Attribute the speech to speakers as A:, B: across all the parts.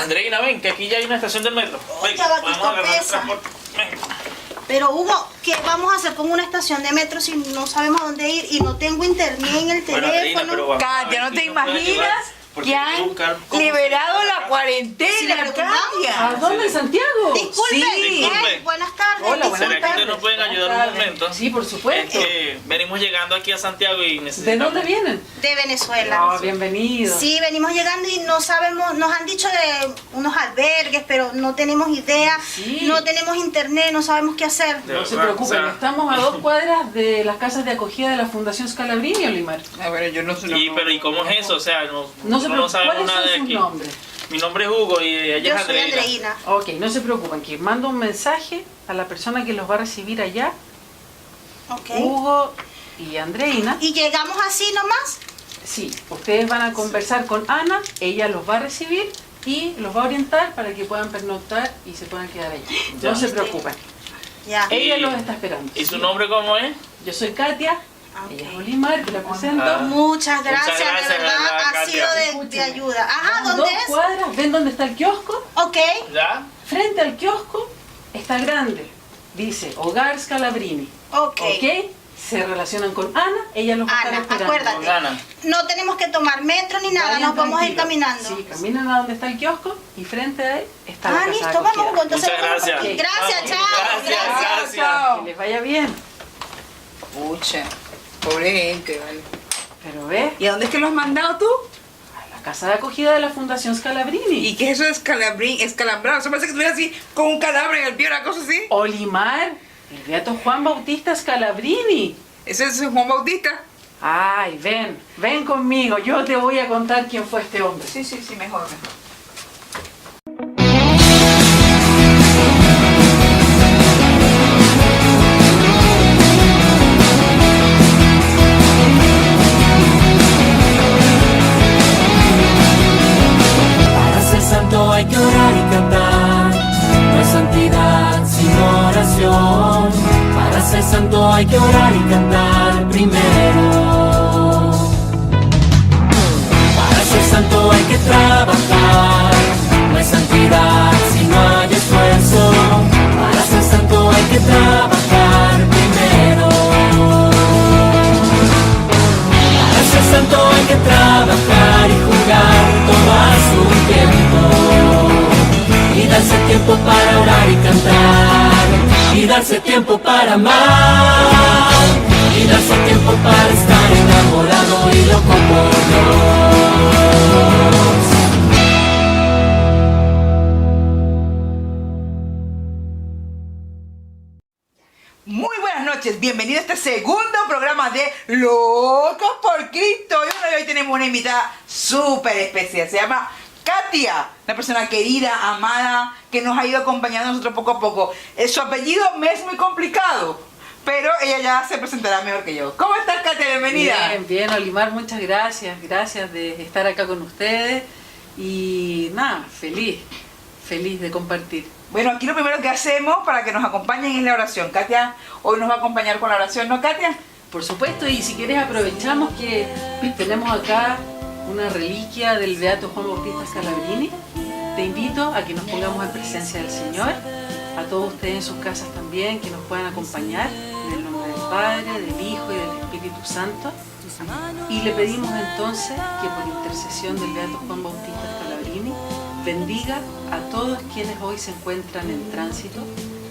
A: Andreina, ven, que aquí ya hay una estación del metro. Ven, vamos a agarrar el transporte. Ven.
B: Pero Hugo, ¿qué vamos a hacer con una estación de metro si no sabemos a dónde ir y no tengo internet en el
A: Bueno, Andreina,
B: teléfono?
A: pero vamos a ver
C: Katia, ¿no te
A: quién nos puede ayudar,
C: imaginas
A: porque
C: que
A: hay que
C: han
A: buscar cómo
C: liberado
A: salir de
C: la
A: acá.
C: cuarentena,
B: Si le preguntamos.
C: Katia?
D: ¿A dónde, en Santiago?
B: Disculpe,
C: Sí.
A: Disculpe.
B: buenas tardes.
D: Hola,
A: ¿Será
D: buenas
A: que ustedes
D: tardes.
A: nos pueden ayudar
D: Buenas
A: un
D: tardes.
A: momento?
D: Sí, por
A: Es
D: supuesto.
A: que venimos llegando aquí a Santiago y
D: ¿De
A: necesitamos...
D: dónde vienen?
B: De Venezuela.
D: No, bienvenidos.
B: Sí, venimos llegando y no sabemos, nos han dicho de unos albergues, pero no tenemos idea,
D: Sí.
B: no tenemos internet, no sabemos qué hacer.
A: De
D: No se
A: verdad,
D: preocupen,
A: o sea,
D: estamos a 2 cuadras de las casas de acogida de la Fundación Scalabrini, Olimar.
C: A ver, yo no sé.
A: Pero ¿y cómo es eso? O sea,
D: No se preocupen,
A: sabemos
D: ¿cuáles
A: nada de
D: son sus
A: aquí.
D: nombres?
A: Mi nombre es Hugo y ella
B: Yo
A: es
B: soy
A: Andreina.
B: Andreina.
D: Ok, no se preocupen, que mando un mensaje a la persona que los va a recibir allá,
B: Ok.
D: Hugo y Andreina.
B: ¿Y llegamos así nomás?
D: Sí, ustedes van a conversar con Ana, ella los va a recibir y los va a orientar para que puedan pernoctar y se puedan quedar allá.
A: Ya.
D: No se preocupen,
B: Ya.
D: ella
A: Y-
D: los está esperando.
A: ¿Y su nombre cómo es?
D: Yo soy Katia,
B: Ok.
D: ella es Olimar, que la presento.
A: Ah.
B: Muchas gracias,
A: gracias,
B: de verdad,
A: ¿verdad,
B: ha
A: Katia?
B: sido de
D: Escúchame.
B: ayuda. Ajá,
D: Van
B: ¿dónde
D: 2
B: es?
D: cuadras, ¿ven dónde está el kiosco?
B: Ok.
A: ¿Ya?
D: Frente al kiosco está grande, dice Hogar Scalabrini.
B: Ok.
D: ¿Ok? Se relacionan con Ana, ella los va a estar
B: Ana,
D: esperando.
B: acuérdate.
A: Con Ana.
B: No tenemos que tomar metro ni nada,
D: Vayan
B: nos vamos a ir
D: tranquilos.
B: caminando.
D: Sí, caminan a donde está el kiosco y frente a él está la
B: Ah,
D: casa de
B: listo,
D: acogida.
B: vamos, Hugo, entonces
A: Muchas
B: vamos por
A: gracias.
B: aquí. Gracias,
A: Vamos.
B: chao.
A: Gracias.
D: Que les vaya bien.
C: Pucha, pobre gente, vale.
D: Pero ve,
C: ¿Y a dónde es que lo has mandado tú?
D: a la casa de acogida de la Fundación Scalabrini.
C: ¿Y qué es eso de escalambrado? Eso parece que estuviera así con un cadáver en el pie, una cosa así.
D: Olimar, el beato Juan Bautista Scalabrini.
C: ¿Ese es Juan Bautista?
D: Ay, ven conmigo, yo te voy a contar quién fue este hombre.
C: Sí, mejor.
E: Para ser santo hay que orar y cantar, no hay santidad sin oración. Para ser santo hay que orar y cantar primero. Para ser santo hay que trabajar, no hay santidad si no hay esfuerzo. Para ser santo hay que trabajar primero. Para ser santo hay que trabajar y jugar todo a su tiempo. Y darse tiempo para orar y cantar. Y darse tiempo para amar. Y darse tiempo para estar enamorado y loco por Dios.
C: Muy buenas noches, bienvenido a este segundo programa de Locos por Cristo. Y hoy tenemos una invitada súper especial, se llama Katia, una persona querida, amada, que nos ha ido acompañando a nosotros poco a poco. Su apellido me es muy complicado, pero ella ya se presentará mejor que yo. ¿Cómo estás, Katia? Bienvenida.
D: Bien, Olimar, muchas gracias. Gracias de estar acá con ustedes. Y nada, feliz de compartir.
C: Bueno, aquí lo primero que hacemos para que nos acompañen es la oración. Katia hoy nos va a acompañar con la oración, ¿no, Katia?
D: Por supuesto, y si quieres aprovechamos que tenemos acá una reliquia del beato Juan Bautista Scalabrini. Te invito a que nos pongamos en presencia del Señor, a todos ustedes en sus casas también, que nos puedan acompañar en el nombre del Padre, del Hijo y del Espíritu Santo. Y le pedimos entonces que por intercesión del beato Juan Bautista Scalabrini bendiga a todos quienes hoy se encuentran en tránsito,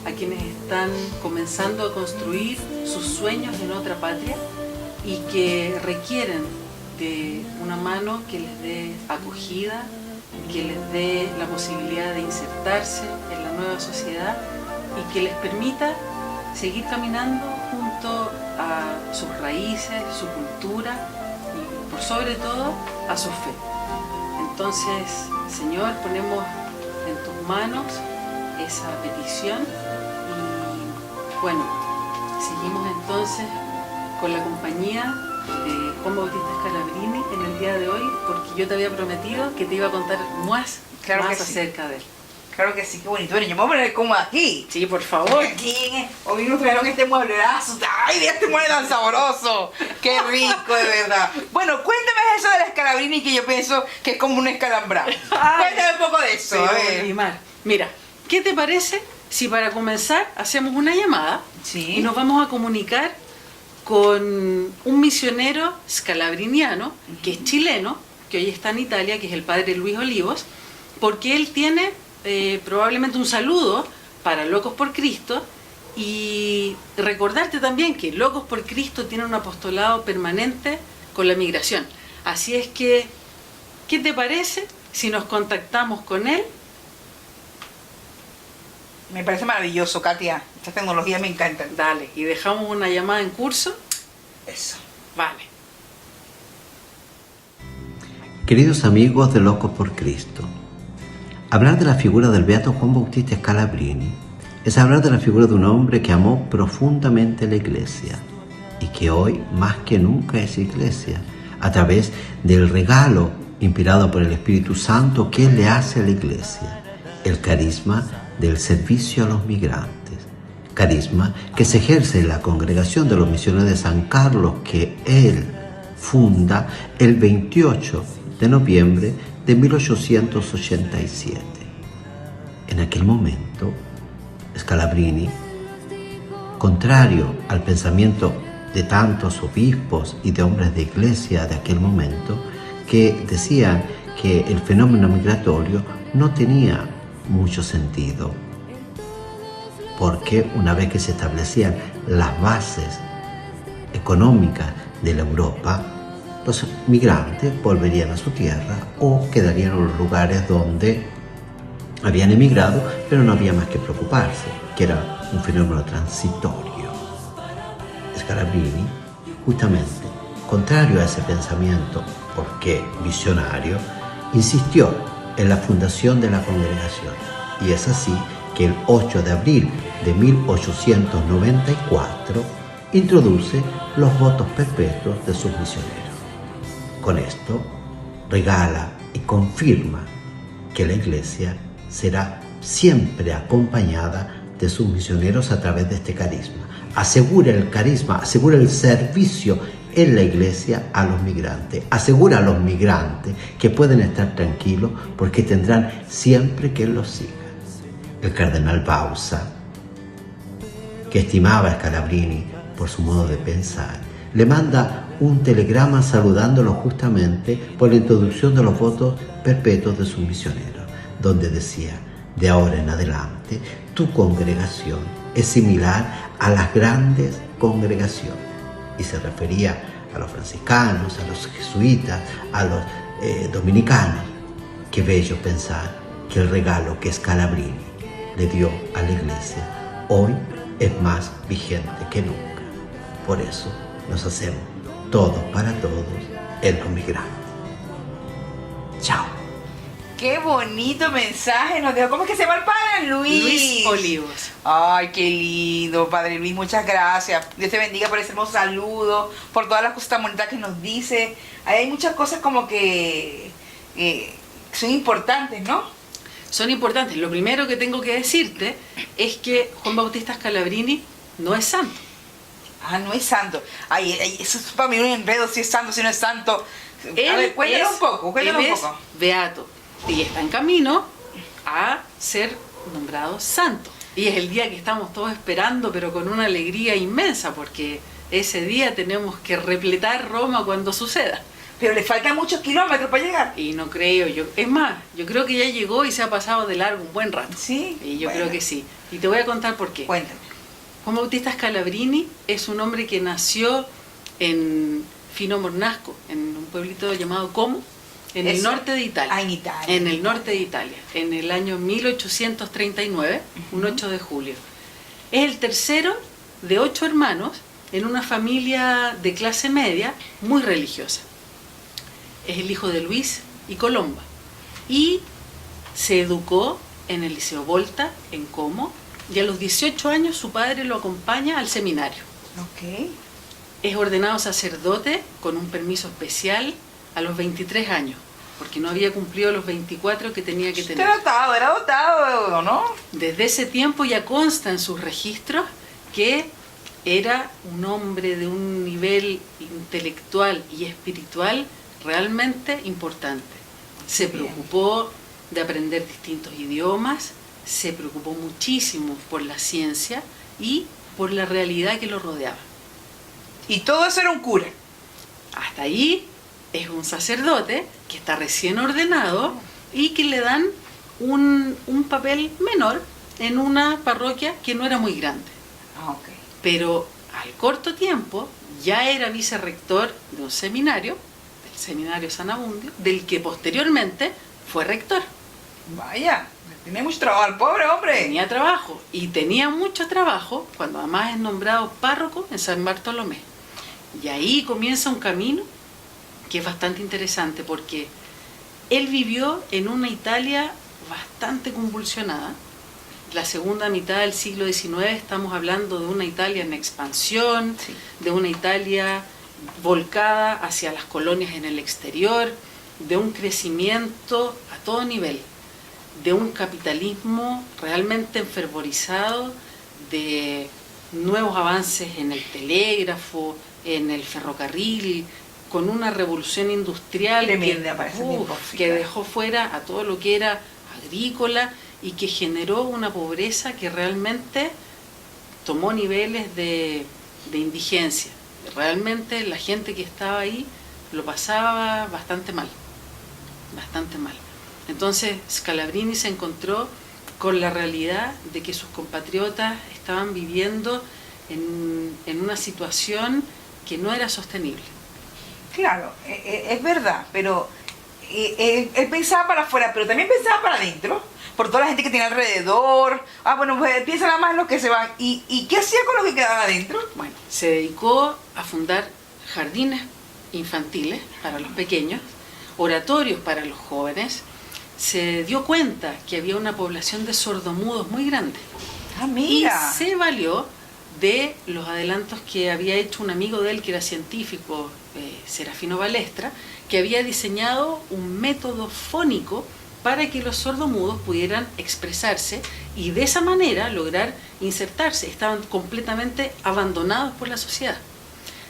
D: a quienes están comenzando a construir sus sueños en otra patria y que requieren de una mano que les dé acogida, que les dé la posibilidad de insertarse en la nueva sociedad y que les permita seguir caminando junto a sus raíces, su cultura y por sobre todo a su fe. Entonces, Señor, ponemos en tus manos esa petición y bueno, seguimos entonces con la compañía de Juan Bautista Scalabrini en el día de hoy, porque yo te había prometido que te iba a contar más
C: Claro que sí.
D: acerca de él.
C: Claro que sí, qué bonito. Bueno, yo me voy a poner cómoda aquí.
D: Sí, por favor.
C: Aquí, hoy nos trajeron este mueblerazo. ¡Ay, este mueble tan sabroso! ¡Qué rico, de verdad! Bueno, cuéntame eso de la Scalabrini, que yo pienso que es como un escalambrado. Cuéntame un poco de eso.
D: Pero,
C: A ver.
D: Olimar, mira, ¿qué te parece si para comenzar hacemos una llamada
C: Sí.
D: y nos vamos a comunicar con un misionero scalabriniano, que es chileno, que hoy está en Italia, que es el padre Luis Olivos, porque él tiene probablemente un saludo para Locos por Cristo, y recordarte también que Locos por Cristo tiene un apostolado permanente con la migración. Así es que, ¿qué te parece si nos contactamos con él?
C: Me parece maravilloso, Katia. Estas tecnologías me encantan.
D: Dale, y dejamos una llamada en curso.
C: Eso.
D: Vale.
F: Queridos amigos de Locos por Cristo, hablar de la figura del beato Juan Bautista Scalabrini es hablar de la figura de un hombre que amó profundamente la Iglesia y que hoy más que nunca es Iglesia, a través del regalo inspirado por el Espíritu Santo que Él le hace a la Iglesia, el carisma del servicio a los migrantes, carisma que se ejerce en la congregación de los misioneros de San Carlos, que Él funda el 28 de noviembre de 1887. En aquel momento, Scalabrini, contrario al pensamiento de tantos obispos y de hombres de iglesia de aquel momento, que decían que el fenómeno migratorio no tenía mucho sentido, porque una vez que se establecían las bases económicas de la Europa, los migrantes volverían a su tierra o quedarían en los lugares donde habían emigrado, pero no había más que preocuparse, que era un fenómeno transitorio. Scalabrini, justamente, contrario a ese pensamiento, porque visionario, insistió en la fundación de la congregación, y es así que el 8 de abril de 1894 introduce los votos perpetuos de sus misioneros. Con esto regala y confirma que la Iglesia será siempre acompañada de sus misioneros a través de este carisma. Asegura el carisma, asegura el servicio en la Iglesia a los migrantes. Asegura a los migrantes que pueden estar tranquilos porque tendrán siempre quien los siga. El cardenal Bausa, que estimaba a Scalabrini por su modo de pensar, le manda un telegrama saludándolo justamente por la introducción de los votos perpetuos de sus misioneros, donde decía: de ahora en adelante tu congregación es similar a las grandes congregaciones, y se refería a los franciscanos, a los jesuitas, a los dominicanos. Qué bello pensar que el regalo que Scalabrini le dio a la Iglesia hoy es más vigente que nunca. Por eso nos hacemos todos para todos en los migrantes. Chao.
C: Qué bonito mensaje nos dejó. ¿Cómo es que se llama el padre?
D: Luis Olivos.
C: Ay, qué lindo, padre Luis, muchas gracias. Dios te bendiga por ese hermoso saludo, por todas las cosas tan bonitas que nos dice. Ahí hay muchas cosas como que son importantes, ¿no?
D: Son importantes. Lo primero que tengo que decirte es que Juan Bautista Scalabrini no es santo.
C: Ah, no es santo. Ay, eso es para mí un enredo, si es santo, si no es santo. A ver, cuéntanos un poco,
D: Él es beato y está en camino a ser nombrado santo. Y es el día que estamos todos esperando, pero con una alegría inmensa, porque ese día tenemos que repletar Roma cuando suceda.
C: Pero le faltan muchos kilómetros para llegar.
D: Y no creo, es más, yo creo que ya llegó y se ha pasado de largo un buen rato.
C: Sí.
D: Y yo
C: bueno,
D: creo que sí. Y te voy a contar por qué.
C: Cuéntame.
D: Juan Bautista Scalabrini es un hombre que nació en Fino Mornasco, en un pueblito llamado Como, en el norte de Italia.
C: Ah, en Italia.
D: En el norte de Italia, en el año 1839, un 8 de julio. Es el tercero de 8 hermanos en una familia de clase media muy religiosa. Es el hijo de Luis y Colomba. Y se educó en el Liceo Volta, en Como, y a los 18 años su padre lo acompaña al seminario.
C: Ok.
D: Es ordenado sacerdote con un permiso especial a los 23 años. porque no había cumplido los 24 que tenía que tener.
C: Era dotado, ¿no?
D: Desde ese tiempo ya consta en sus registros que era un hombre de un nivel intelectual y espiritual realmente importante. Se preocupó de aprender distintos idiomas, se preocupó muchísimo por la ciencia y por la realidad que lo rodeaba.
C: Y todo eso era un cura.
D: Hasta ahí es un sacerdote que está recién ordenado y que le dan un papel menor en una parroquia que no era muy grande. Pero al corto tiempo ya era vicerrector de un seminario, del seminario San Abundio, del que posteriormente fue rector.
C: Vaya, tenía mucho trabajo el pobre hombre.
D: Tenía trabajo, y tenía mucho trabajo cuando además es nombrado párroco en San Bartolomé. Y ahí comienza un camino que es bastante interesante, porque él vivió en una Italia bastante convulsionada. La segunda mitad del siglo XIX estamos hablando de una Italia en expansión,
C: Sí.
D: de una Italia volcada hacia las colonias en el exterior, de un crecimiento a todo nivel, de un capitalismo realmente enfervorizado, de nuevos avances en el telégrafo, en el ferrocarril, con una revolución industrial
C: Tremenda para ese tiempo, sí,
D: que
C: claro.
D: dejó fuera a todo lo que era agrícola y que generó una pobreza que realmente tomó niveles de indigencia. Realmente la gente que estaba ahí lo pasaba bastante mal, bastante mal. Entonces Scalabrini se encontró con la realidad de que sus compatriotas estaban viviendo en una situación que no era sostenible.
C: Claro, es verdad, pero él pensaba para afuera, pero también pensaba para adentro, por toda la gente que tenía alrededor. Bueno, pues piensa nada más en los que se van. ¿Y qué hacía con los que quedaban adentro?
D: Bueno, se dedicó a fundar jardines infantiles para los pequeños, oratorios para los jóvenes. Se dio cuenta que había una población de sordomudos muy grande.
C: Ah, mira.
D: Y se valió de los adelantos que había hecho un amigo de él que era científico, Serafino Balestra, que había diseñado un método fónico para que los sordomudos pudieran expresarse y de esa manera lograr insertarse. Estaban completamente abandonados por la sociedad.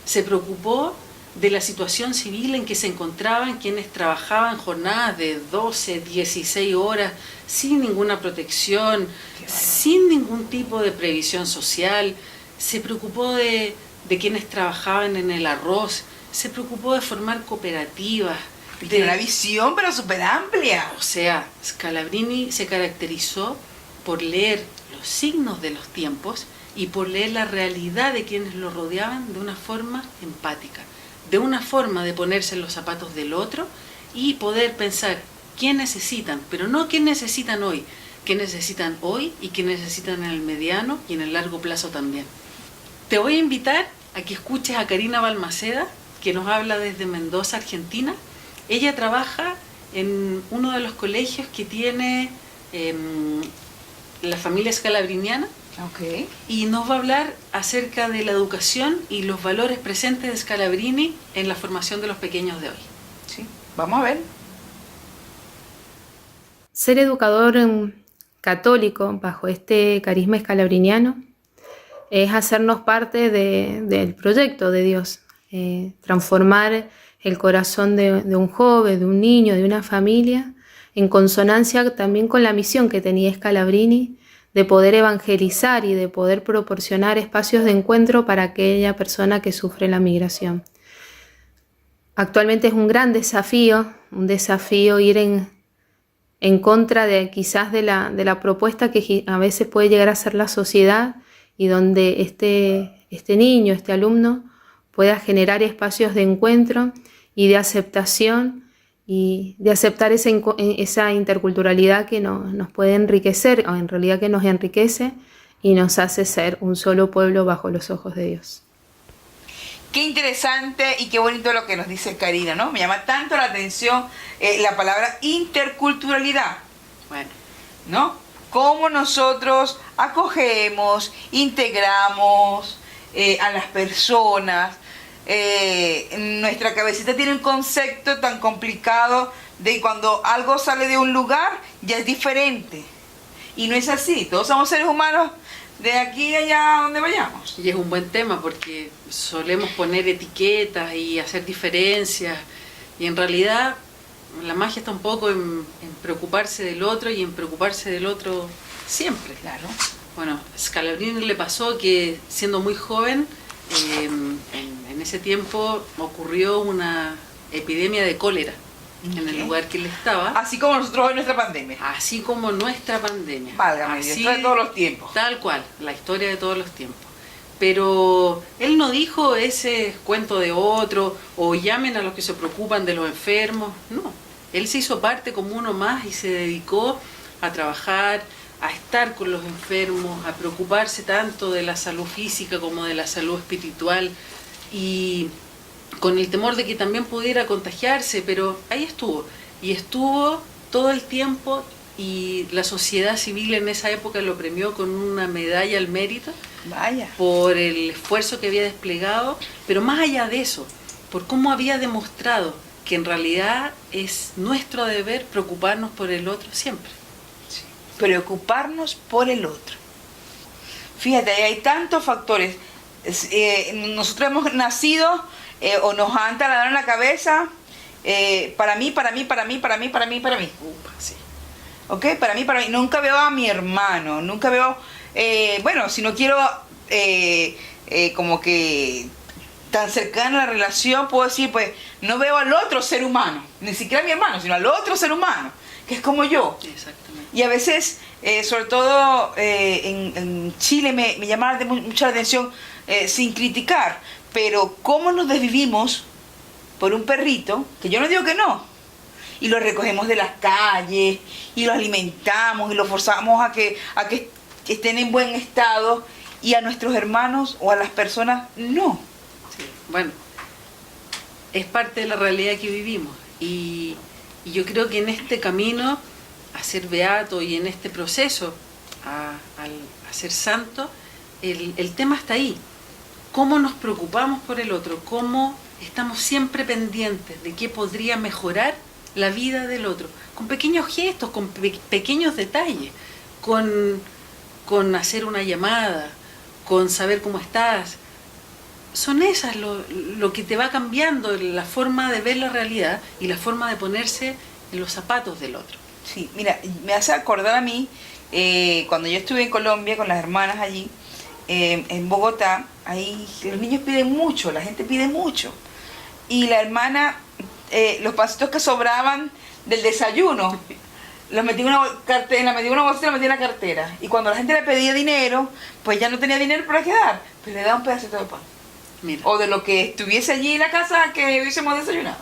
D: Se preocupó de la situación civil en que se encontraban quienes trabajaban jornadas de 12, 16 horas sin ninguna protección, sin ningún tipo de previsión social. Se preocupó de quienes trabajaban en el arroz, se preocupó de formar cooperativas.
C: Tiene una visión, pero súper amplia.
D: O sea, Scalabrini se caracterizó por leer los signos de los tiempos y por leer la realidad de quienes lo rodeaban de una forma empática, de una forma de ponerse en los zapatos del otro y poder pensar qué necesitan, pero no qué necesitan hoy, qué necesitan hoy y qué necesitan en el mediano y en el largo plazo también. Te voy a invitar a que escuches a Karina Balmaceda, que nos habla desde Mendoza, Argentina. Ella trabaja en uno de los colegios que tiene la familia scalabriniana.
C: Ok.
D: Y nos va a hablar acerca de la educación y los valores presentes de Scalabrini en la formación de los pequeños de hoy.
C: Sí, vamos a ver.
G: Ser educador católico bajo este carisma scalabriniano es hacernos parte del proyecto de Dios, transformar el corazón de un joven, de un niño, de una familia, en consonancia también con la misión que tenía Scalabrini de poder evangelizar y de poder proporcionar espacios de encuentro para aquella persona que sufre la migración. Actualmente es un gran desafío ir en contra de quizás de la propuesta que a veces puede llegar a ser la sociedad y donde este niño, este alumno, pueda generar espacios de encuentro y de aceptación y de aceptar esa interculturalidad que nos puede enriquecer, o en realidad que nos enriquece y nos hace ser un solo pueblo bajo los ojos de Dios.
C: Qué interesante y qué bonito lo que nos dice Karina, ¿no? Me llama tanto la atención la palabra interculturalidad.
D: Bueno,
C: ¿No? Cómo nosotros acogemos, integramos a las personas. Nuestra cabecita tiene un concepto tan complicado de cuando algo sale de un lugar, ya es diferente. Y no es así, todos somos seres humanos de aquí a allá donde vayamos.
D: Y es un buen tema porque solemos poner etiquetas y hacer diferencias, y en realidad la magia está un poco en preocuparse del otro y en preocuparse del otro siempre.
C: Claro.
D: Bueno, a Scalabrini le pasó que siendo muy joven, en ese tiempo ocurrió una epidemia de cólera en el lugar que él estaba.
C: Así como nosotros en nuestra pandemia.
D: Así como nuestra pandemia.
C: Válgame, Dios,
D: Así,
C: trae todos los tiempos.
D: Tal cual, la historia de todos los tiempos. Pero él no dijo ese cuento de otro, o llamen a los que se preocupan de los enfermos. No, él se hizo parte como uno más y se dedicó a trabajar, a estar con los enfermos, a preocuparse tanto de la salud física como de la salud espiritual, y con el temor de que también pudiera contagiarse, pero ahí estuvo, y estuvo todo el tiempo, y la sociedad civil en esa época lo premió con una medalla al mérito.
C: Vaya.
D: Por el esfuerzo que había desplegado, pero más allá de eso, por cómo había demostrado que en realidad es nuestro deber preocuparnos por el otro siempre.
C: Sí. Preocuparnos por el otro. Fíjate, hay tantos factores. Nosotros hemos nacido o nos han taladrado en la cabeza para mí.
D: Upa, sí.
C: ¿Ok? Para mí. Nunca veo a mi hermano, nunca veo... bueno, si no quiero como que tan cercana la relación, puedo decir, pues, no veo al otro ser humano, ni siquiera a mi hermano, sino al otro ser humano, que es como yo.
D: Exactamente.
C: Y a veces, sobre todo en Chile, me llama mucho la atención, sin criticar, pero cómo nos desvivimos por un perrito, que yo no digo que no, y lo recogemos de las calles, y lo alimentamos, y lo forzamos a que estén en buen estado, y a nuestros hermanos o a las personas no.
D: Sí. Bueno, es parte de la realidad que vivimos, y yo creo que en este camino a ser beato y en este proceso a ser santo, el tema está ahí. ¿Cómo nos preocupamos por el otro? ¿Cómo estamos siempre pendientes de qué podría mejorar la vida del otro? Con pequeños gestos, con pequeños detalles, con hacer una llamada, con saber cómo estás. Son esas lo que te va cambiando la forma de ver la realidad y la forma de ponerse en los zapatos del otro.
C: Sí, mira, me hace acordar a mí, cuando yo estuve en Colombia con las hermanas allí, en Bogotá, ahí los niños piden mucho, la gente pide mucho. Y la hermana, los pasitos que sobraban del desayuno, los metí en una cartera, metí en una bolsa y los metí en la cartera. Y cuando la gente le pedía dinero, pues ya no tenía dinero para quedar, pero le daba un pedacito de pan.
D: Mira.
C: O de lo que estuviese allí en la casa que hubiésemos desayunado.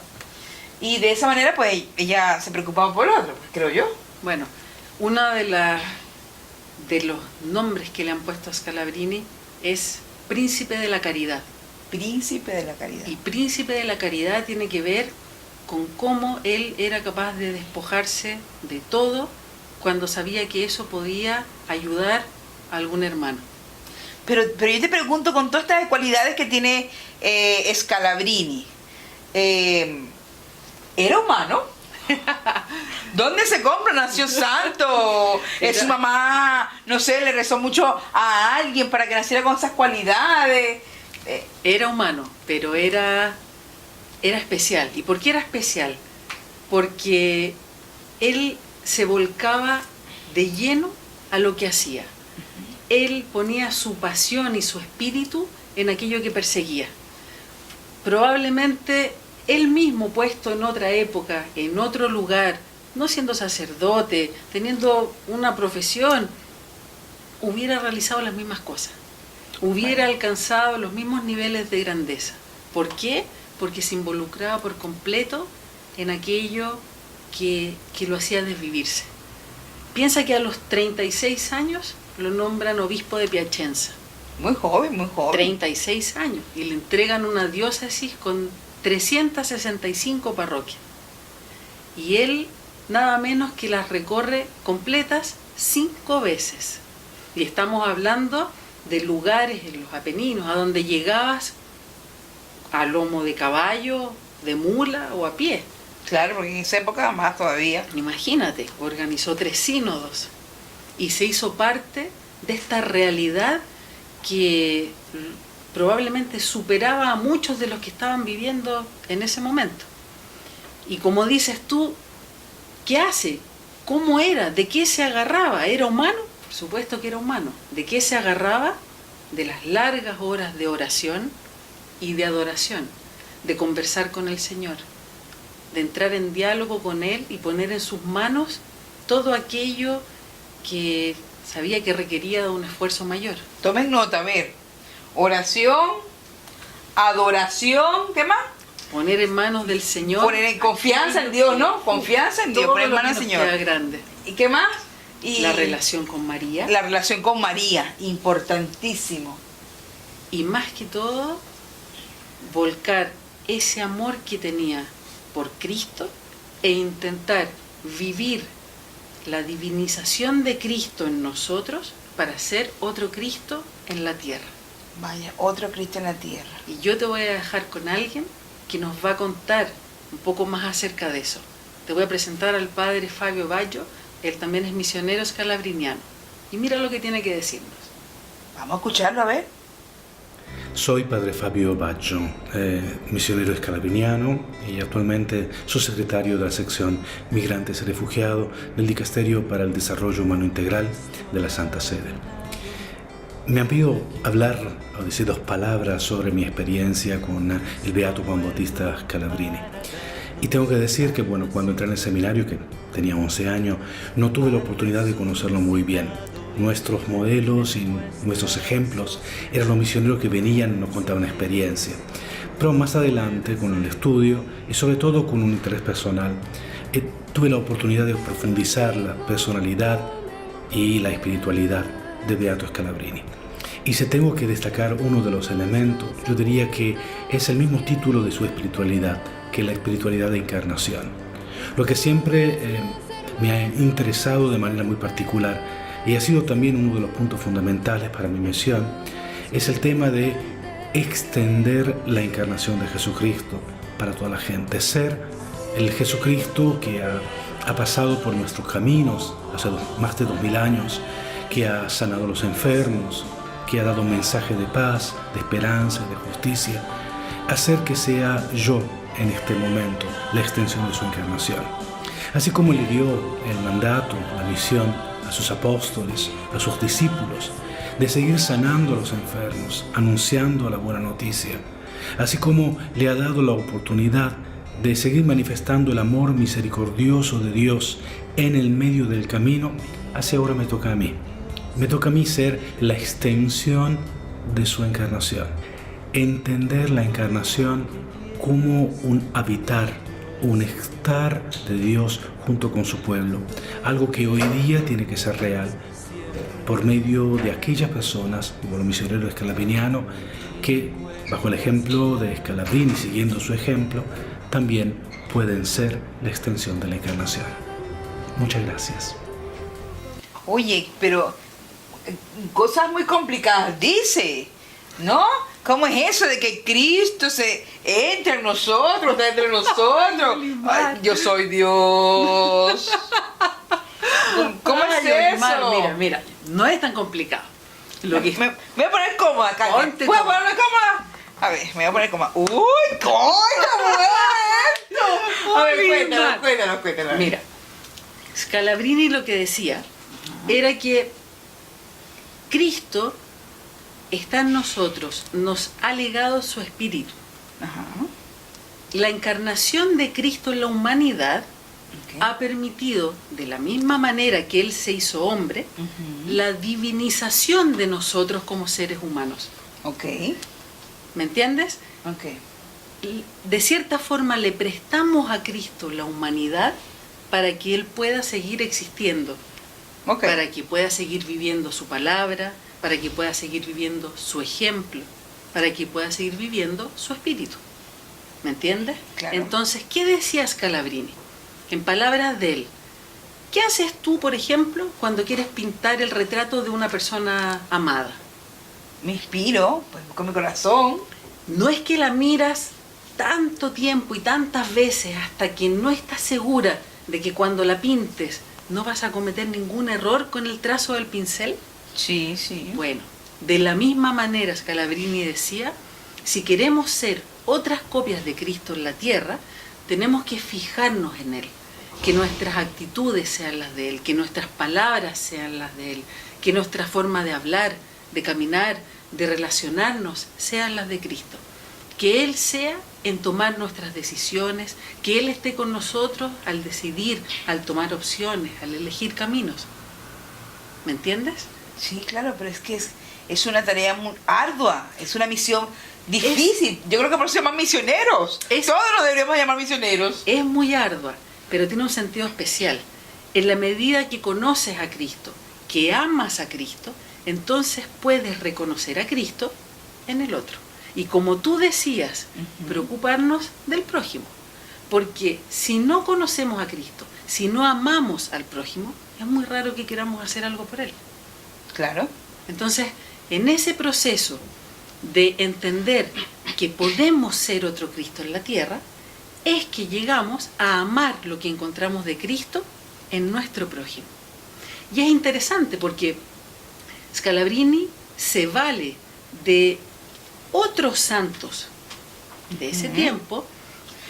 C: Y de esa manera, pues ella se preocupaba por el otro, pues, creo yo.
D: Bueno, uno de los nombres que le han puesto a Scalabrini es Príncipe de la Caridad.
C: Príncipe de la caridad.
D: Y Príncipe de la Caridad tiene que ver con cómo él era capaz de despojarse de todo cuando sabía que eso podía ayudar a algún hermano.
C: Pero yo te pregunto, con todas estas cualidades que tiene Scalabrini, ¿era humano? ¿Dónde se compra? ¿Nació santo? ¿Su mamá, no sé, le rezó mucho a alguien para que naciera con esas cualidades?
D: Era humano, pero era especial. ¿Y por qué era especial? Porque él se volcaba de lleno a lo que hacía. Él ponía su pasión y su espíritu en aquello que perseguía. Probablemente él mismo, puesto en otra época, en otro lugar, no siendo sacerdote, teniendo una profesión, hubiera realizado las mismas cosas, hubiera alcanzado los mismos niveles de grandeza. ¿Por qué? Porque se involucraba por completo en aquello que lo hacía desvivirse. Piensa que a los 36 años lo nombran obispo de Piacenza.
C: Muy joven, muy joven.
D: 36 años. Y le entregan una diócesis con 365 parroquias. Y él nada menos que las recorre completas 5 veces. Y estamos hablando de lugares en los Apeninos, a donde llegabas a lomo de caballo, de mula o a pie.
C: Claro, porque en esa época más todavía.
D: Imagínate, organizó 3 sínodos y se hizo parte de esta realidad que probablemente superaba a muchos de los que estaban viviendo en ese momento. Y como dices tú, ¿qué hace? ¿Cómo era? ¿De qué se agarraba? ¿Era humano? Por supuesto que era humano. ¿De qué se agarraba? De las largas horas de oración y de adoración, de conversar con el Señor, de entrar en diálogo con Él y poner en sus manos todo aquello que sabía que requería de un esfuerzo mayor.
C: Tomen nota, a ver. Oración, adoración, ¿qué más?
D: Poner en manos del Señor.
C: Poner en confianza en Dios, ¿no? Confianza en Dios,
D: todo
C: poner en
D: lo
C: manos
D: que
C: del
D: nos
C: Señor.
D: queda grande.
C: ¿Y qué más? Y
D: La relación con María.
C: la relación con María, importantísimo.
D: Y más que todo, volcar ese amor que tenía por Cristo e intentar vivir la divinización de Cristo en nosotros para ser otro Cristo en la tierra.
C: Vaya, otro Cristo en la tierra.
D: Y yo te voy a dejar con alguien que nos va a contar un poco más acerca de eso. Te voy a presentar al padre Fabio Baggio, él también es misionero escalabriniano. Y mira lo que tiene que decirnos.
C: Vamos a escucharlo, a ver.
H: Soy padre Fabio Baggio, misionero escalabriniano y actualmente subsecretario de la sección Migrantes y Refugiados del Dicasterio para el Desarrollo Humano Integral de la Santa Sede. Me han pedido hablar o decir 2 palabras sobre mi experiencia con el beato Juan Bautista Scalabrini. Y tengo que decir que, bueno, cuando entré en el seminario, que tenía 11 años, no tuve la oportunidad de conocerlo muy bien. Nuestros modelos y nuestros ejemplos eran los misioneros que venían y nos contaban experiencia. Pero más adelante, con el estudio y sobre todo con un interés personal, tuve la oportunidad de profundizar la personalidad y la espiritualidad de Beato Scalabrini. Y si tengo que destacar uno de los elementos, yo diría que es el mismo título de su espiritualidad, que la espiritualidad de encarnación. Lo que siempre me ha interesado de manera muy particular y ha sido también uno de los puntos fundamentales para mi misión, es el tema de extender la encarnación de Jesucristo para toda la gente, ser el Jesucristo que ha pasado por nuestros caminos hace más de 2000 años, que ha sanado a los enfermos, que ha dado un mensaje de paz, de esperanza, de justicia, hacer que sea yo en este momento la extensión de su encarnación. Así como le dio el mandato, la misión a sus apóstoles, a sus discípulos, de seguir sanando a los enfermos, anunciando la buena noticia, así como le ha dado la oportunidad de seguir manifestando el amor misericordioso de Dios en el medio del camino, así ahora me toca a mí. Me toca a mí ser la extensión de su encarnación, entender la encarnación como un habitar, un estar de Dios junto con su pueblo, algo que hoy día tiene que ser real por medio de aquellas personas, como los misioneros escalabrinianos, que bajo el ejemplo de Scalabrini, siguiendo su ejemplo, también pueden ser la extensión de la encarnación. Muchas gracias.
C: Oye, pero cosas muy complicadas dice, ¿no? ¿Cómo es eso de que Cristo se entra en nosotros, está entre nosotros? Ay, yo soy Dios. ¿Cómo es eso?
D: Mira, no es tan complicado. Lo que...
C: Me voy a poner cómoda, Carmen.
D: Ponte
C: ¿Puedo
D: cómoda.
C: ponerme cómoda? A ver, me voy a poner cómoda. ¡Uy, cómo es esto! A ver, cuéntanos.
D: Mira, Scalabrini lo que decía era que Cristo está en nosotros, nos ha legado su espíritu.
C: Ajá.
D: La encarnación de Cristo en la humanidad
C: Okay.
D: ha permitido, de la misma manera que Él se hizo hombre, la divinización de nosotros como seres humanos.
C: Ok.
D: ¿Me entiendes?
C: Ok.
D: De cierta forma le prestamos a Cristo la humanidad para que Él pueda seguir existiendo,
C: Ok.
D: para que pueda seguir viviendo su palabra, para que pueda seguir viviendo su ejemplo, para que pueda seguir viviendo su espíritu. ¿Me entiendes?
C: Claro.
D: Entonces, ¿qué decía Scalabrini? En palabras de él, ¿qué haces tú, por ejemplo, cuando quieres pintar el retrato de una persona amada?
C: Me inspiro, pues con mi corazón.
D: No es que la miras tanto tiempo y tantas veces hasta que no estás segura de que cuando la pintes no vas a cometer ningún error con el trazo del pincel?
C: Sí, sí.
D: Bueno, de la misma manera Scalabrini decía, si queremos ser otras copias de Cristo en la tierra, tenemos que fijarnos en Él, que nuestras actitudes sean las de Él, que nuestras palabras sean las de Él, que nuestra forma de hablar, de caminar, de relacionarnos sean las de Cristo. Que Él sea en tomar nuestras decisiones, que Él esté con nosotros al decidir, al tomar opciones, al elegir caminos. ¿Me entiendes?
C: Sí, claro, pero es que es una tarea muy ardua, es una misión difícil. Yo creo que por eso se llaman misioneros. Todos nos deberíamos llamar misioneros.
D: Es muy ardua, pero tiene un sentido especial. En la medida que conoces a Cristo, que amas a Cristo, entonces puedes reconocer a Cristo en el otro. Y como tú decías, preocuparnos del prójimo. Porque si no conocemos a Cristo, si no amamos al prójimo, es muy raro que queramos hacer algo por él.
C: Claro.
D: Entonces, en ese proceso de entender que podemos ser otro Cristo en la tierra, es que llegamos a amar lo que encontramos de Cristo en nuestro prójimo. Y es interesante porque Scalabrini se vale de otros santos de ese tiempo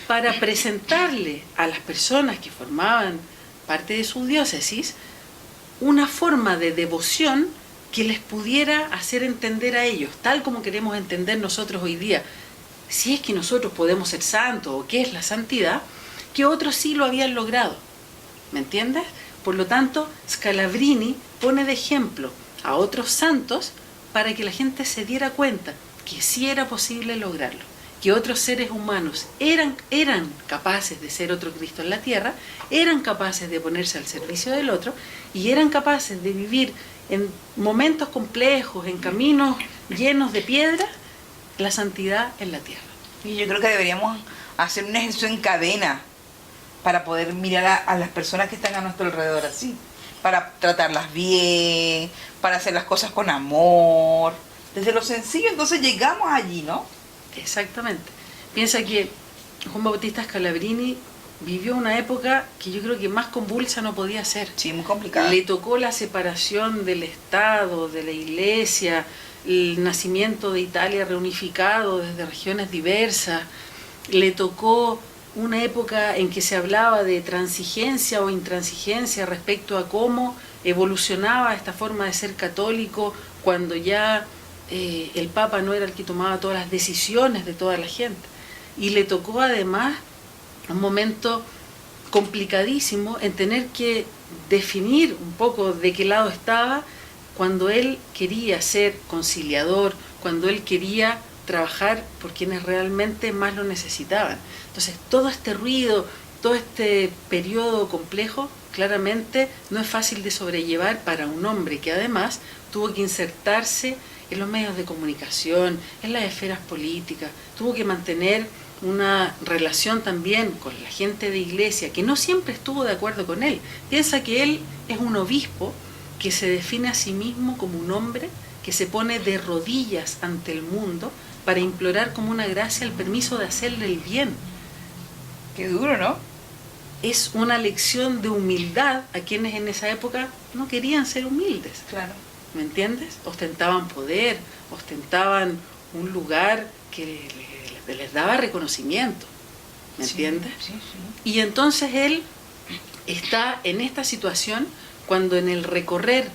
D: para presentarle a las personas que formaban parte de su diócesis una forma de devoción que les pudiera hacer entender a ellos, tal como queremos entender nosotros hoy día, si es que nosotros podemos ser santos o qué es la santidad, que otros sí lo habían logrado. ¿Me entiendes? Por lo tanto, Scalabrini pone de ejemplo a otros santos para que la gente se diera cuenta que sí era posible lograrlo, que otros seres humanos eran capaces de ser otro Cristo en la tierra, eran capaces de ponerse al servicio del otro y eran capaces de vivir en momentos complejos, en caminos llenos de piedra, la santidad en la tierra.
C: Y yo creo que deberíamos hacer un ejercicio en cadena para poder mirar a las personas que están a nuestro alrededor así, para tratarlas bien, para hacer las cosas con amor, desde lo sencillo. Entonces llegamos allí, ¿no?
D: Exactamente. Piensa que Juan Bautista Scalabrini vivió una época que yo creo que más convulsa no podía ser.
C: Sí, muy complicada.
D: Le tocó la separación del Estado, de la Iglesia, el nacimiento de Italia reunificado desde regiones diversas. Le tocó una época en que se hablaba de transigencia o intransigencia respecto a cómo evolucionaba esta forma de ser católico cuando ya el Papa no era el que tomaba todas las decisiones de toda la gente. Y le tocó además un momento complicadísimo en tener que definir un poco de qué lado estaba cuando él quería ser conciliador, cuando él quería trabajar por quienes realmente más lo necesitaban. Entonces, todo este ruido, todo este periodo complejo, claramente no es fácil de sobrellevar para un hombre que además tuvo que insertarse en los medios de comunicación, en las esferas políticas, tuvo que mantener una relación también con la gente de iglesia, que no siempre estuvo de acuerdo con él. Piensa que él es un obispo que se define a sí mismo como un hombre que se pone de rodillas ante el mundo para implorar como una gracia el permiso de hacerle el bien.
C: Qué duro, ¿no?
D: Es una lección de humildad a quienes en esa época no querían ser humildes.
C: Claro.
D: ¿Me entiendes? Ostentaban poder, ostentaban un lugar que les daba reconocimiento. ¿Me entiendes?
C: Sí, sí.
D: Y entonces él está en esta situación cuando en el recorrer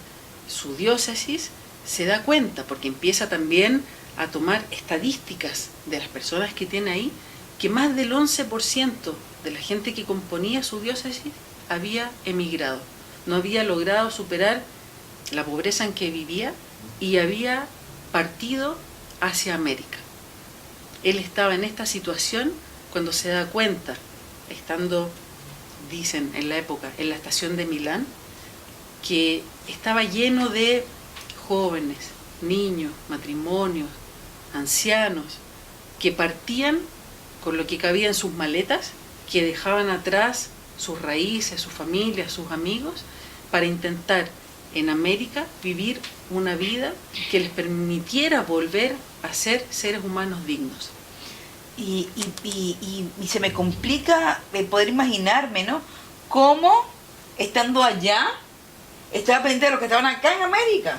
D: su diócesis se da cuenta, porque empieza también a tomar estadísticas de las personas que tiene ahí, que más del 11% de la gente que componía su diócesis había emigrado, no había logrado superar la pobreza en que vivía y había partido hacia América. Él estaba en esta situación cuando se da cuenta, estando, dicen en la época, en la estación de Milán, que estaba lleno de jóvenes, niños, matrimonios, ancianos, que partían con lo que cabía en sus maletas, que dejaban atrás sus raíces, sus familias, sus amigos, para intentar en América vivir una vida que les permitiera volver a ser seres humanos dignos.
C: Y se me complica poder imaginarme, ¿no? Cómo, estando allá, estaba pendiente de los que estaban acá en América.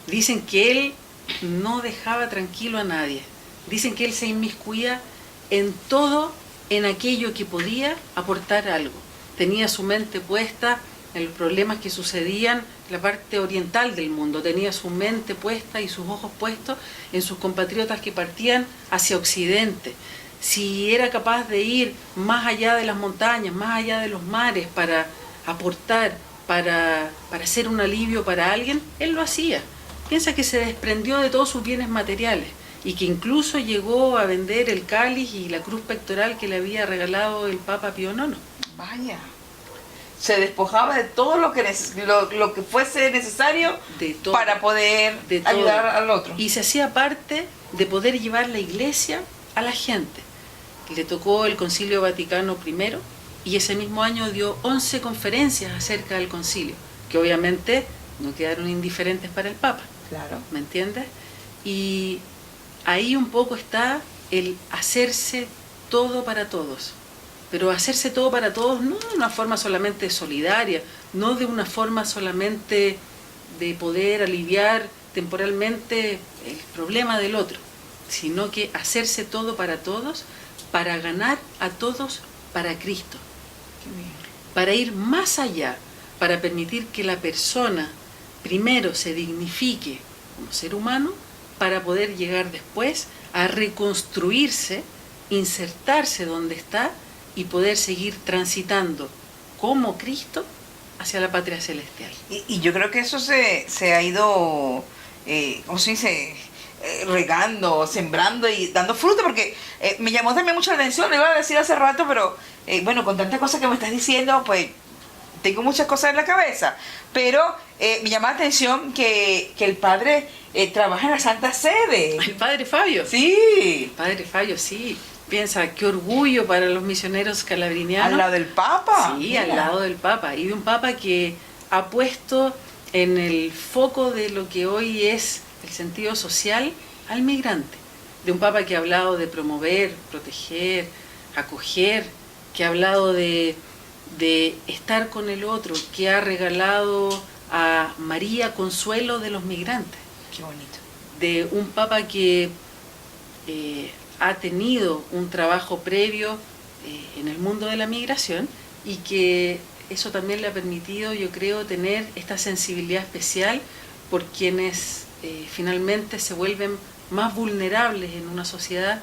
D: Dicen que él no dejaba tranquilo a nadie. Dicen que él se inmiscuía en todo, en aquello que podía aportar algo. Tenía su mente puesta en los problemas que sucedían en la parte oriental del mundo. Tenía su mente puesta y sus ojos puestos en sus compatriotas que partían hacia Occidente. Si era capaz de ir más allá de las montañas, más allá de los mares, para aportar, para ser un alivio para alguien, él lo hacía. Piensa que se desprendió de todos sus bienes materiales y que incluso llegó a vender el cáliz y la cruz pectoral que le había regalado el Papa Pío IX.
C: Vaya, se despojaba de todo lo que fuese necesario para poder ayudar al otro.
D: Y se hacía parte de poder llevar la iglesia a la gente. Le tocó el Concilio Vaticano I y ese mismo año dio 11 conferencias acerca del concilio, que obviamente no quedaron indiferentes para el Papa.
C: Claro.
D: ¿Me entiendes? Y ahí un poco está el hacerse todo para todos. Pero hacerse todo para todos no de una forma solamente solidaria, no de una forma solamente de poder aliviar temporalmente el problema del otro, sino que hacerse todo para todos, para ganar a todos para Cristo. Para ir más allá, para permitir que la persona primero se dignifique como ser humano, para poder llegar después a reconstruirse, insertarse donde está y poder seguir transitando como Cristo hacia la patria celestial.
C: Y yo creo que eso se ha ido, ¿cómo se dice? Regando, sembrando y dando fruto, porque me llamó también mucho la atención, lo iba a decir hace rato, pero bueno, con tantas cosas que me estás diciendo, pues tengo muchas cosas en la cabeza, pero me llama la atención que el padre trabaja en la Santa Sede.
D: ¿El padre Fabio?
C: Sí.
D: El padre Fabio, sí. Piensa, qué orgullo para los misioneros calabrinianos.
C: Al lado del Papa.
D: Sí,
C: mira.
D: al lado del Papa. Y de un Papa que ha puesto en el foco de lo que hoy es el sentido social al migrante. De un Papa que ha hablado de promover, proteger, acoger, que ha hablado de estar con el otro, que ha regalado a María consuelo de los migrantes.
C: Qué bonito.
D: De un Papa que ha tenido un trabajo previo en el mundo de la migración y que eso también le ha permitido, yo creo, tener esta sensibilidad especial por quienes finalmente se vuelven más vulnerables en una sociedad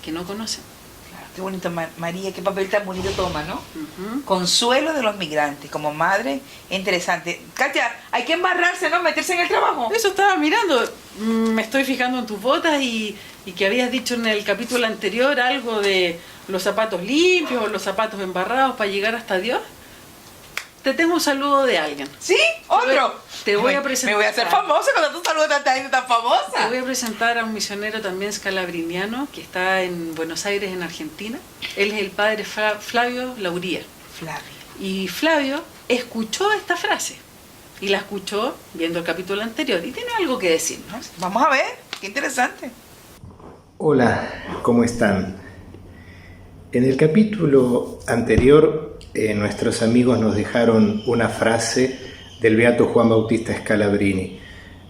D: que no conocen.
C: Claro, qué bonito, María, qué papel tan bonito toma, ¿no?
D: Uh-huh.
C: Consuelo de los migrantes, como madre, interesante. Katia, hay que embarrarse, ¿no? Meterse en el trabajo.
D: Eso estaba mirando, me estoy fijando en tus botas y que habías dicho en el capítulo anterior algo de los zapatos limpios o los zapatos embarrados para llegar hasta Dios. Te tengo un saludo de alguien.
C: ¿Sí? ¿Otro?
D: Te voy a presentar.
C: Me voy a hacer famosa con tantos saludos de tanta gente tan famosa.
D: Te voy a presentar a un misionero también scalabriniano que está en Buenos Aires, en Argentina. Él es el padre Flavio Lauría.
C: Flavio.
D: Y Flavio escuchó esta frase y la escuchó viendo el capítulo anterior y tiene algo que decirnos.
C: Vamos a ver, qué interesante.
I: Hola, ¿cómo están? En el capítulo anterior, nuestros amigos nos dejaron una frase del beato Juan Bautista Scalabrini: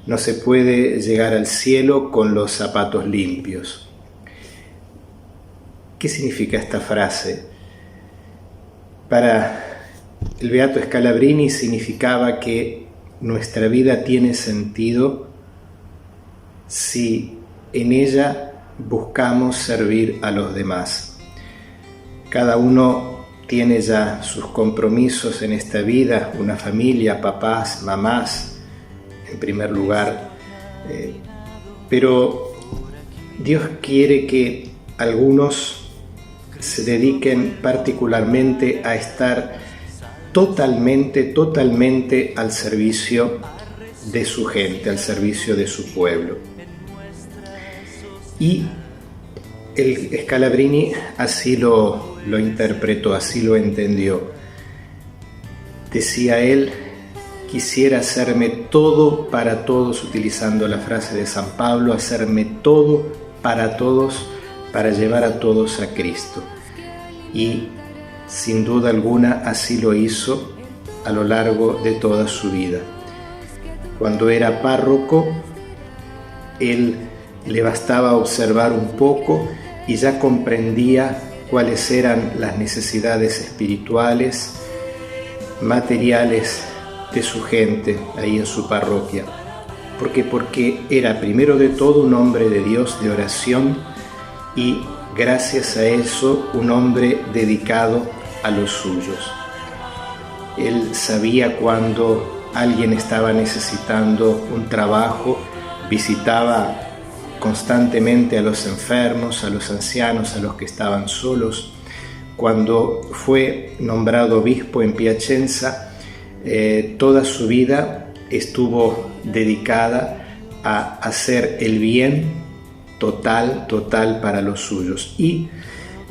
I: no se puede llegar al cielo con los zapatos limpios. ¿Qué significa esta frase? Para el beato Scalabrini significaba que nuestra vida tiene sentido si en ella buscamos servir a los demás. Cada uno tiene ya sus compromisos en esta vida, una familia, papás, mamás, en primer lugar. Pero Dios quiere que algunos se dediquen particularmente a estar totalmente al servicio de su gente, al servicio de su pueblo. Y el Scalabrini así lo interpretó, así lo entendió. Decía él: quisiera hacerme todo para todos, utilizando la frase de San Pablo, hacerme todo para todos, para llevar a todos a Cristo. Y sin duda alguna así lo hizo a lo largo de toda su vida. Cuando era párroco, él le bastaba observar un poco y ya comprendía cuáles eran las necesidades espirituales, materiales de su gente ahí en su parroquia. Porque era primero de todo un hombre de Dios, de oración, y gracias a eso un hombre dedicado a los suyos. Él sabía cuando alguien estaba necesitando un trabajo, visitaba constantemente a los enfermos, a los ancianos, a los que estaban solos. Cuando fue nombrado obispo en Piacenza, toda su vida estuvo dedicada a hacer el bien total para los suyos. Y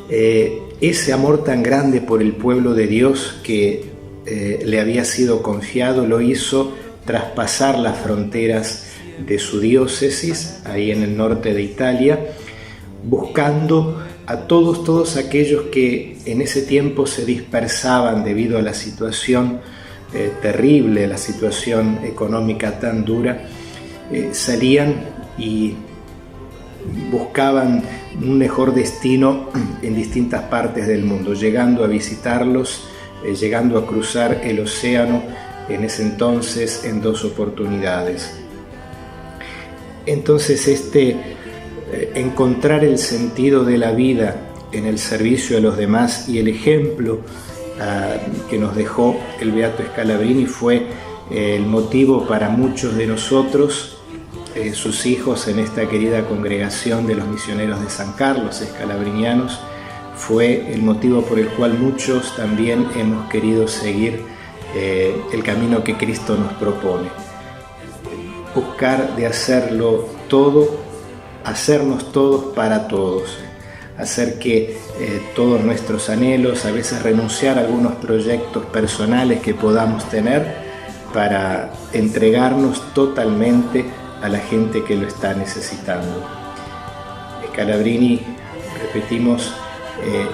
I: ese amor tan grande por el pueblo de Dios que le había sido confiado lo hizo traspasar las fronteras de su diócesis, ahí en el norte de Italia, buscando a todos aquellos que en ese tiempo se dispersaban debido a la situación terrible, la situación económica tan dura, salían y buscaban un mejor destino en distintas partes del mundo, llegando a visitarlos, llegando a cruzar el océano en ese entonces en 2 oportunidades. Entonces encontrar el sentido de la vida en el servicio a los demás y el ejemplo que nos dejó el Beato Scalabrini fue el motivo para muchos de nosotros, sus hijos en esta querida congregación de los misioneros de San Carlos, escalabrinianos. Fue el motivo por el cual muchos también hemos querido seguir el camino que Cristo nos propone. Buscar de hacerlo todo, hacernos todos para todos, hacer que todos nuestros anhelos, a veces renunciar a algunos proyectos personales que podamos tener para entregarnos totalmente a la gente que lo está necesitando. Scalabrini, repetimos,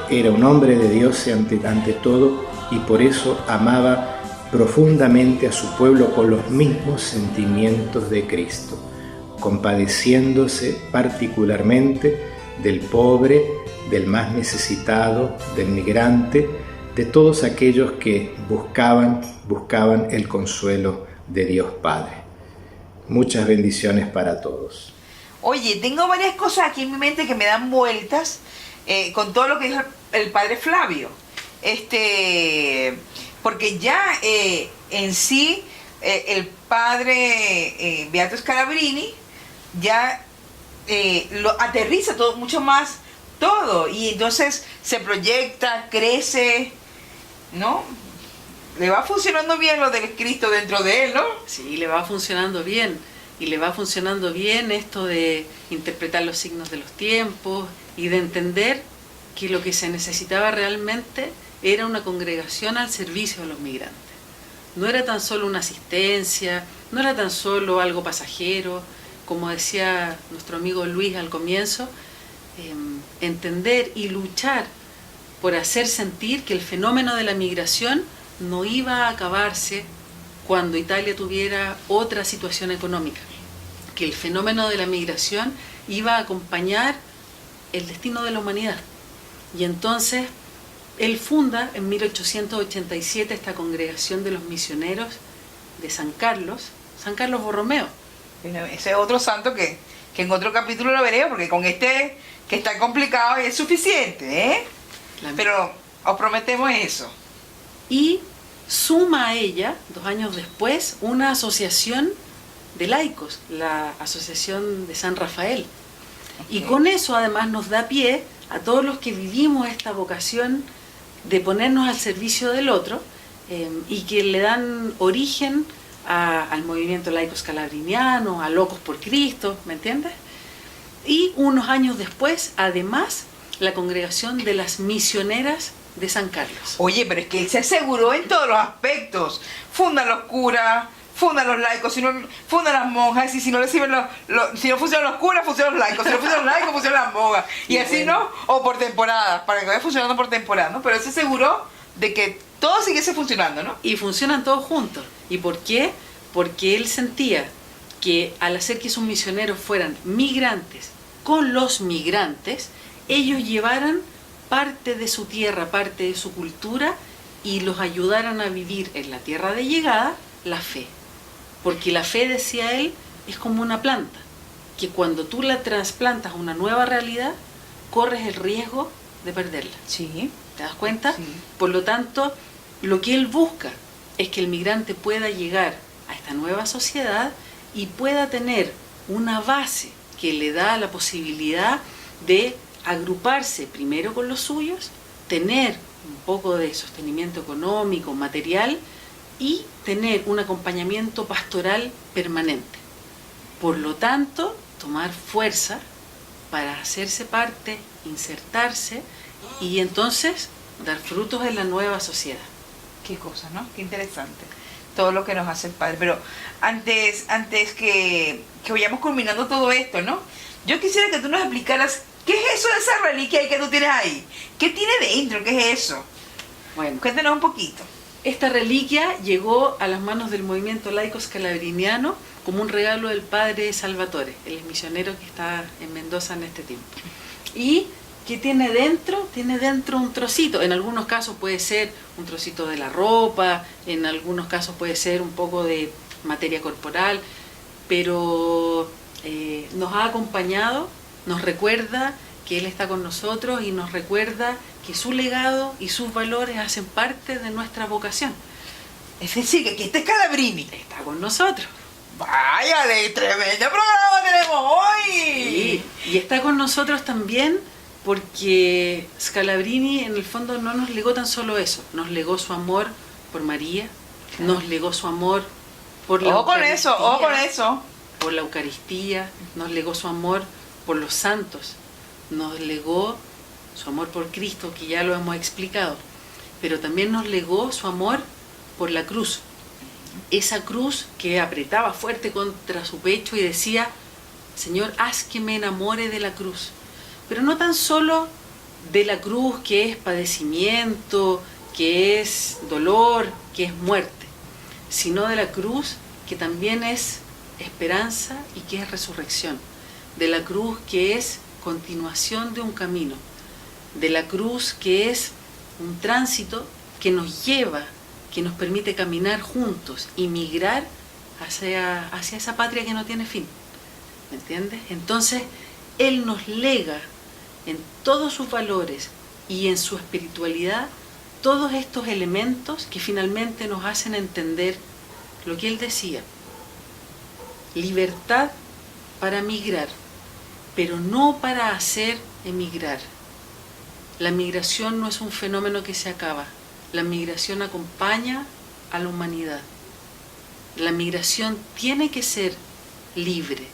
I: era un hombre de Dios ante todo, y por eso amaba profundamente a su pueblo con los mismos sentimientos de Cristo, compadeciéndose particularmente del pobre, del más necesitado, del migrante, de todos aquellos que buscaban el consuelo de Dios Padre. Muchas bendiciones para todos.
C: Oye, tengo varias cosas aquí en mi mente que me dan vueltas con todo lo que dijo el padre Flavio. Porque ya en sí el padre Beato Scalabrini ya lo aterriza todo mucho más todo, y entonces se proyecta, crece, ¿no? Le va funcionando bien lo del Cristo dentro de él, ¿no?
D: Sí, le va funcionando bien. Y le va funcionando bien esto de interpretar los signos de los tiempos y de entender que lo que se necesitaba realmente era una congregación al servicio de los migrantes. No era tan solo una asistencia, no era tan solo algo pasajero, como decía nuestro amigo Luis al comienzo, entender y luchar por hacer sentir que el fenómeno de la migración no iba a acabarse cuando Italia tuviera otra situación económica, que el fenómeno de la migración iba a acompañar el destino de la humanidad. Y entonces él funda en 1887 esta congregación de los misioneros de San Carlos Borromeo.
C: Ese es otro santo que en otro capítulo lo veremos, porque con que está complicado es suficiente, ¿eh? Pero os prometemos eso.
D: Y suma a ella, 2 años después, una asociación de laicos, la Asociación de San Rafael. Okay. Y con eso además nos da pie a todos los que vivimos esta vocación de ponernos al servicio del otro y que le dan origen al movimiento laico scalabriniano, a Locos por Cristo, ¿me entiendes? Y unos años después, además, la congregación de las misioneras de San Carlos.
C: Oye, pero es que él se aseguró en todos los aspectos. Funda los curas, fundan los laicos, si no fundan las monjas, y si no le sirven si no funcionan los curas, funcionan los laicos, si no funcionan los laicos, funcionan las monjas. Y así, ¿no? O por temporada, para que vaya funcionando por temporada, ¿no? Pero eso aseguró de que todo siguiese funcionando, ¿no?
D: Y funcionan todos juntos. ¿Y por qué? Porque él sentía que al hacer que sus misioneros fueran migrantes con los migrantes, ellos llevaran parte de su tierra, parte de su cultura, y los ayudaran a vivir en la tierra de llegada la fe. Porque la fe, decía él, es como una planta, que cuando tú la trasplantas a una nueva realidad, corres el riesgo de perderla.
C: Sí.
D: ¿Te das cuenta?
C: Sí.
D: Por lo tanto, lo que él busca es que el migrante pueda llegar a esta nueva sociedad y pueda tener una base que le da la posibilidad de agruparse primero con los suyos, tener un poco de sostenimiento económico, material, y tener un acompañamiento pastoral permanente. Por lo tanto, tomar fuerza para hacerse parte, insertarse y entonces dar frutos en la nueva sociedad.
C: Qué cosa, ¿no? Qué interesante. Todo lo que nos hace el Padre. Pero antes que vayamos culminando todo esto, ¿no? Yo quisiera que tú nos explicaras qué es eso de esa reliquia ahí que tú tienes ahí. ¿Qué tiene dentro? ¿Qué es eso?
D: Bueno,
C: Cuéntanos un poquito.
D: esta reliquia llegó a las manos del movimiento laico scalabriniano como un regalo del padre Salvatore, el misionero que está en Mendoza en este tiempo. ¿Y qué tiene dentro? Tiene dentro un trocito. En algunos casos puede ser un trocito de la ropa, en algunos casos puede ser un poco de materia corporal, pero nos ha acompañado, nos recuerda que Él está con nosotros y nos recuerda que su legado y sus valores hacen parte de nuestra vocación.
C: Es decir, que aquí está Scalabrini.
D: Está con nosotros.
C: ¡Váyale! ¡Tremendo programa tenemos hoy!
D: Y está con nosotros también porque Scalabrini en el fondo no nos legó tan solo eso, nos legó su amor por María, nos legó su amor por la Eucaristía,
C: ojo con eso.
D: por la Eucaristía, nos legó su amor por los santos, nos legó su amor por Cristo, que ya lo hemos explicado, pero también nos legó su amor por la cruz. Esa cruz que apretaba fuerte contra su pecho y decía: Señor, haz que me enamore de la cruz. Pero no tan solo de la cruz, que es padecimiento, que es dolor, que es muerte, sino de la cruz que también es esperanza y que es resurrección, de la cruz que es continuación de un camino, de la cruz que es un tránsito que nos lleva, que nos permite caminar juntos y migrar hacia esa patria que no tiene fin. ¿Me entiendes? Entonces, Él nos lega en todos sus valores y en su espiritualidad todos estos elementos que finalmente nos hacen entender lo que Él decía: libertad para migrar, pero no para hacer emigrar. La migración no es un fenómeno que se acaba. La migración acompaña a la humanidad. La migración tiene que ser libre,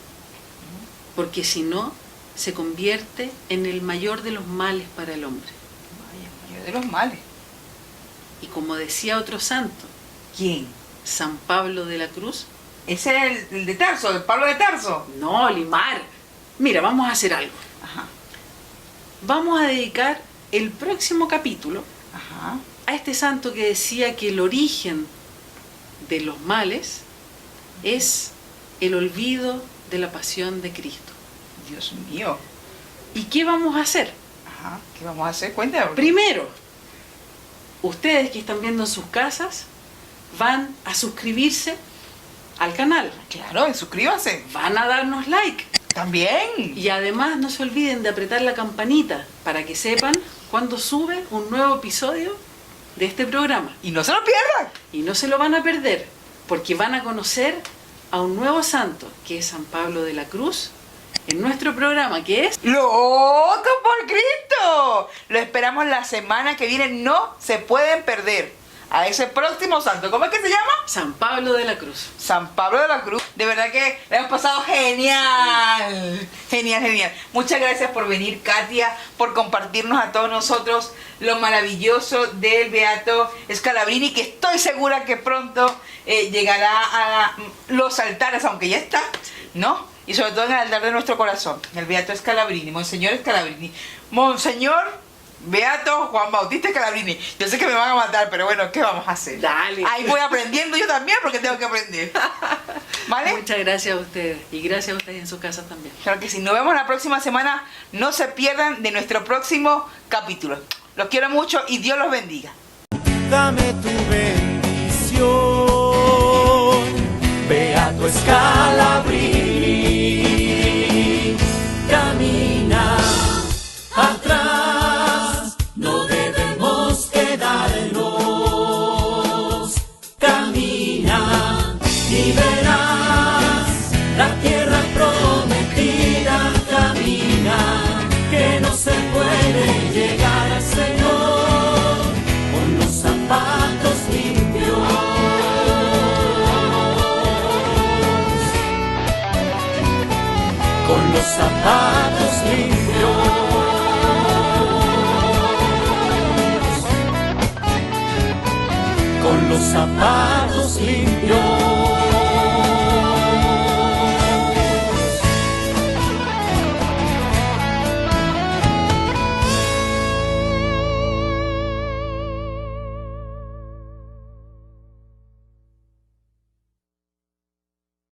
D: porque si no, se convierte en el mayor de los males para el hombre.
C: Vaya, mayor de los males.
D: Y como decía otro santo,
C: ¿Quién?
D: San Pablo de la Cruz.
C: Ese es el de Tarso, el Pablo de Tarso.
D: No, Limar. Mira, vamos a hacer algo.
C: Ajá.
D: Vamos a dedicar el próximo capítulo
C: Ajá.
D: a este santo que decía que el origen de los males es el olvido de la pasión de Cristo.
C: Dios mío.
D: ¿Y qué vamos a hacer?
C: Ajá. ¿Qué vamos a hacer? Cuéntame.
D: Primero, ustedes que están viendo en sus casas van a suscribirse al canal.
C: Claro, suscríbanse.
D: Van a darnos like.
C: También.
D: Y además no se olviden de apretar la campanita para que sepan cuando sube un nuevo episodio de este programa.
C: Y no se lo pierdan.
D: Y no se lo van a perder, porque van a conocer a un nuevo santo, que es San Pablo de la Cruz, en nuestro programa, que es
C: ¡Loco por Cristo! Lo esperamos la semana que viene, no se pueden perder. a ese próximo santo. ¿Cómo es que se llama?
D: San Pablo de la Cruz.
C: San Pablo de la Cruz. De verdad que le hemos pasado genial. Genial, genial. Muchas gracias por venir, Katia, por compartirnos a todos nosotros lo maravilloso del Beato Scalabrini, que estoy segura que pronto llegará a los altares, aunque ya está, ¿no? Y sobre todo en el altar de nuestro corazón, el Beato Scalabrini, Monseñor Scalabrini. Monseñor Beato Juan Bautista Scalabrini. Yo sé que me van a matar, pero bueno, ¿qué vamos a hacer?
D: Dale.
C: Ahí voy aprendiendo yo también, porque tengo que aprender. ¿Vale?
D: Muchas gracias a ustedes. Y gracias a ustedes en su casa también.
C: Claro que sí. Nos vemos la próxima semana. No se pierdan de nuestro próximo capítulo. Los quiero mucho y Dios los bendiga.
E: Dame tu bendición, Beato Scalabrini. Camina atrás, no debemos quedarnos. Camina y verás la tierra prometida. Camina, que no se puede llegar al Señor con los zapatos limpios. Con los zapatos limpios. Con los zapatos limpios.